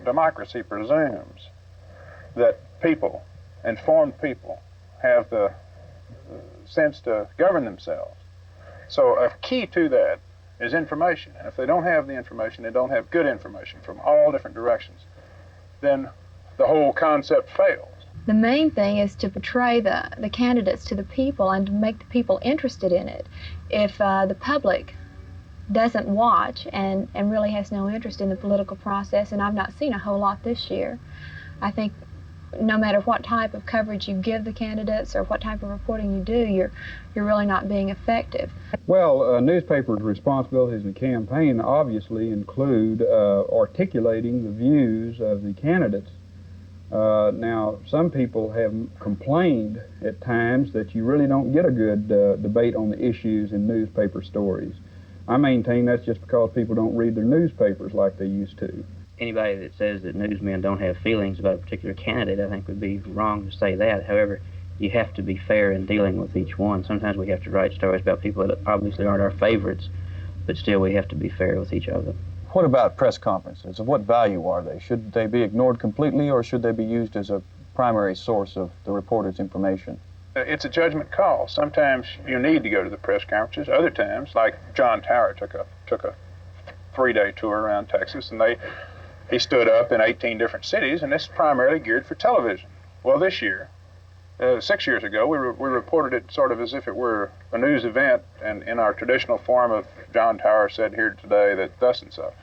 Democracy presumes that people, informed people, have the sense to govern themselves. So a key to that is information. And if they don't have the information, they don't have good information from all different directions, then the whole concept fails. The main thing is to portray the candidates to the people and to make the people interested in it. If the public doesn't watch and really has no interest in the political process, and I've not seen a whole lot this year, I think no matter what type of coverage you give the candidates or what type of reporting you do, you're really not being effective. Well, newspapers' responsibilities in the campaign obviously include articulating the views of the candidates. Now, some people have complained at times that you really don't get a good debate on the issues in newspaper stories. I maintain that's just because people don't read their newspapers like they used to. Anybody that says that newsmen don't have feelings about a particular candidate, I think would be wrong to say that. However, you have to be fair in dealing with each one. Sometimes we have to write stories about people that obviously aren't our favorites, but still we have to be fair with each other. What about press conferences? Of what value are they? Should they be ignored completely, or should they be used as a primary source of the reporter's information? It's a judgment call. Sometimes you need to go to the press conferences. Other times, like John Tower took a 3-day tour around Texas, and he stood up in 18 different cities, and this is primarily geared for television. Well, this year, 6 years ago, we reported it sort of as if it were a news event, and in our traditional form of John Tower said here today that thus and so.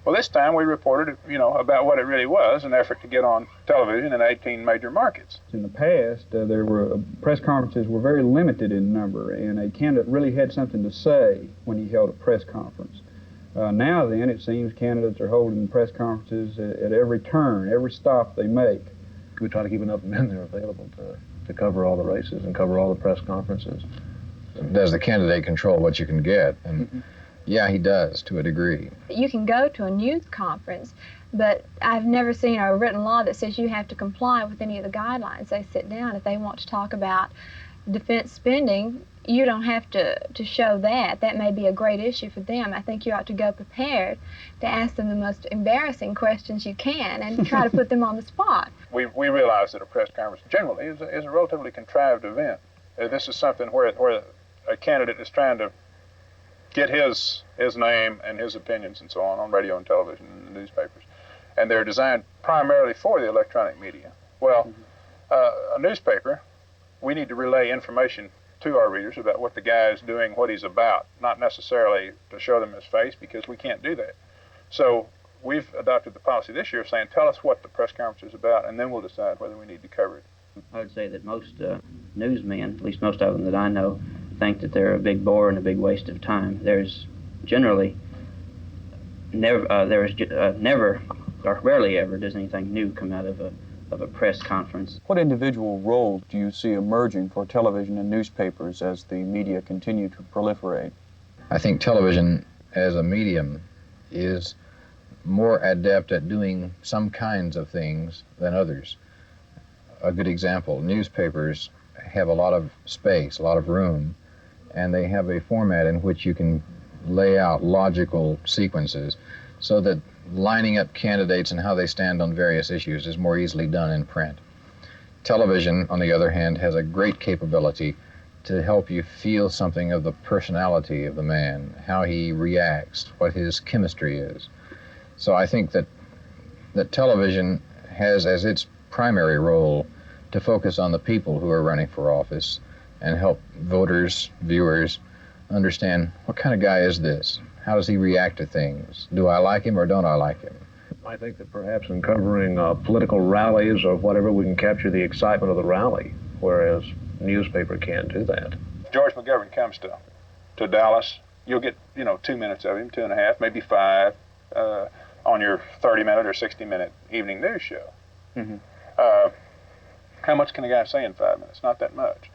Well, this time we reported it, about what it really was, an effort to get on television in 18 major markets. In the past, there were press conferences were very limited in number, and a candidate really had something to say when he held a press conference. Now then, it seems candidates are holding press conferences at every turn, every stop they make. We try to keep enough men there available to cover all the races and cover all the press conferences. Does the candidate control what you can get? And yeah, he does, to a degree. You can go to a news conference, but I've never seen a written law that says you have to comply with any of the guidelines they sit down. If they want to talk about defense spending, you don't have to show that. That may be a great issue for them. I think you ought to go prepared to ask them the most embarrassing questions you can and try to put them on the spot. We realize that a press conference generally is a relatively contrived event. This is something where a candidate is trying to get his name and his opinions and so on radio and television and the newspapers. And they're designed primarily for the electronic media. Well, a newspaper, we need to relay information to our readers about what the guy is doing, what he's about, not necessarily to show them his face, because we can't do that. So we've adopted the policy this year of saying, tell us what the press conference is about, and then we'll decide whether we need to cover it. I would say that most newsmen, at least most of them that I know, think that they're a big bore and a big waste of time. There's generally never or rarely ever does anything new come out of a press conference. What individual role do you see emerging for television and newspapers as the media continue to proliferate? I think television as a medium is more adept at doing some kinds of things than others. A good example, newspapers have a lot of space, a lot of room, and they have a format in which you can lay out logical sequences so that lining up candidates and how they stand on various issues is more easily done in print. Television, on the other hand, has a great capability to help you feel something of the personality of the man, how he reacts, what his chemistry is. So I think that television has as its primary role to focus on the people who are running for office and help voters, viewers, understand what kind of guy is this? How does he react to things? Do I like him or don't I like him? I think that perhaps in covering political rallies or whatever, we can capture the excitement of the rally, whereas newspaper can't do that. George McGovern comes to Dallas, you'll get 2 minutes of him, 2.5, maybe 5, on your 30-minute or 60-minute evening news show. Mm-hmm. How much can a guy say in 5 minutes? Not that much.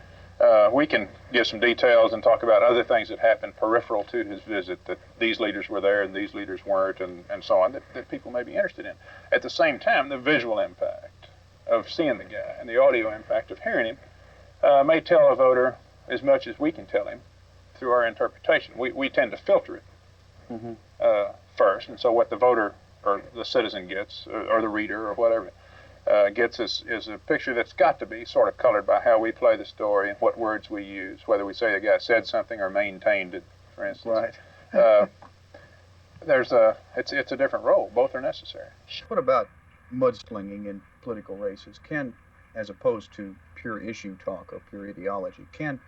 We can give some details and talk about other things that happened peripheral to his visit, that these leaders were there and these leaders weren't, and so on, that people may be interested in. At the same time, the visual impact of seeing the guy and the audio impact of hearing him may tell a voter as much as we can tell him through our interpretation. We tend to filter it first, and so what the voter or the citizen gets, or the reader, or whatever, gets is a picture that's got to be sort of colored by how we play the story and what words we use, whether we say the guy said something or maintained it, for instance. Right. It's a different role. Both are necessary. What about mudslinging in political races? As opposed to pure issue talk or pure ideology, can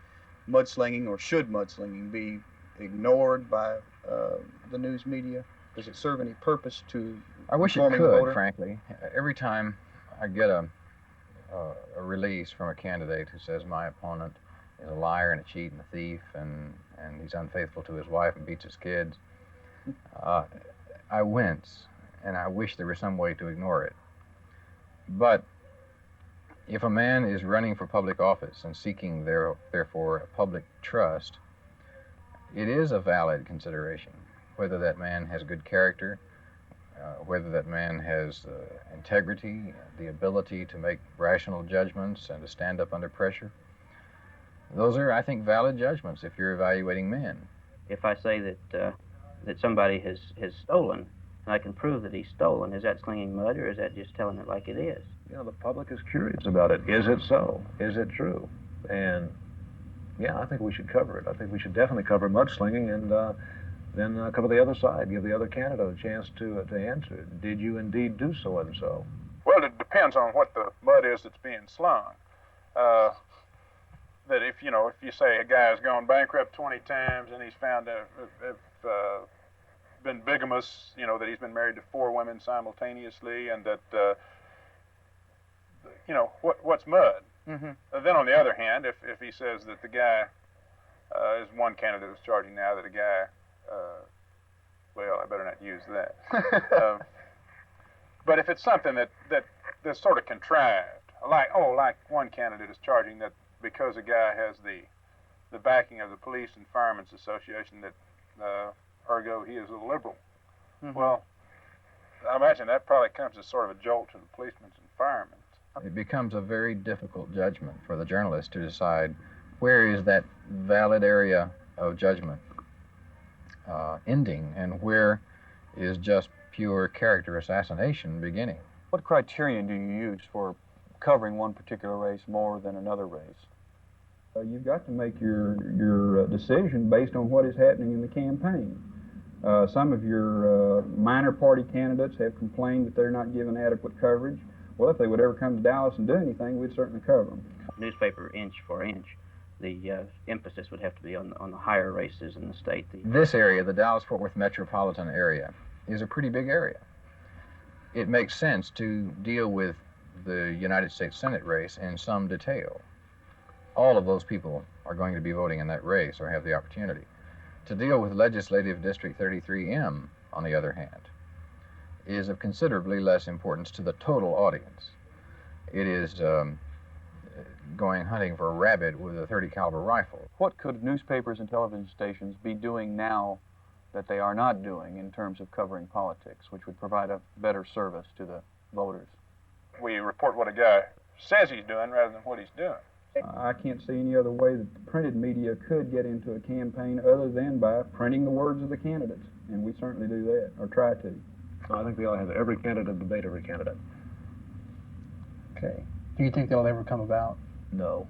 mudslinging or should mudslinging be ignored by the news media? Does it serve any purpose to I wish it informing the could, voter? frankly. Every time I get a release from a candidate who says my opponent is a liar and a cheat and a thief and he's unfaithful to his wife and beats his kids, I wince, and I wish there was some way to ignore it. But if a man is running for public office and seeking therefore a public trust, it is a valid consideration whether that man has good character, whether that man has integrity, the ability to make rational judgments and to stand up under pressure. Those are, I think, valid judgments if you're evaluating men. If I say that somebody has stolen, and I can prove that he's stolen, is that slinging mud, or is that just telling it like it is? You know, the public is curious about it. Is it so? Is it true? And yeah, I think we should cover it. I think we should definitely cover mudslinging and then cover the other side, give the other candidate a chance to answer. Did you indeed do so and so? Well, it depends on what the mud is that's being slung. That if you say a guy has gone bankrupt 20 times and he's found to have been bigamous, that he's been married to 4 women simultaneously, and that what's mud? Mm-hmm. Then on the other hand, if he says that the guy is one candidate is charging now that a guy, well, I better not use that. But if it's something that's sort of contrived, like one candidate is charging that because a guy has the backing of the Police and Firemen's Association, that ergo he is a liberal. Mm-hmm. Well, I imagine that probably comes as sort of a jolt to the policemen and firemen. It becomes a very difficult judgment for the journalist to decide where is that valid area of judgment ending and where is just pure character assassination beginning. What criterion do you use for covering one particular race more than another race? You've got to make your decision based on what is happening in the campaign. Some of your minor party candidates have complained that they're not given adequate coverage. Well, if they would ever come to Dallas and do anything, we'd certainly cover them. Newspaper inch for inch, the emphasis would have to be on the higher races in the state. This area, the Dallas-Fort Worth metropolitan area, is a pretty big area. It makes sense to deal with the United States Senate race in some detail. All of those people are going to be voting in that race or have the opportunity. To deal with Legislative District 33M, on the other hand, is of considerably less importance to the total audience. It is going hunting for a rabbit with a .30 caliber rifle. What could newspapers and television stations be doing now that they are not doing in terms of covering politics, which would provide a better service to the voters? We report what a guy says he's doing rather than what he's doing. I can't see any other way that the printed media could get into a campaign other than by printing the words of the candidates, and we certainly do that, or try to. I think they ought to have every candidate debate every candidate. Okay. Do you think that'll ever come about? No.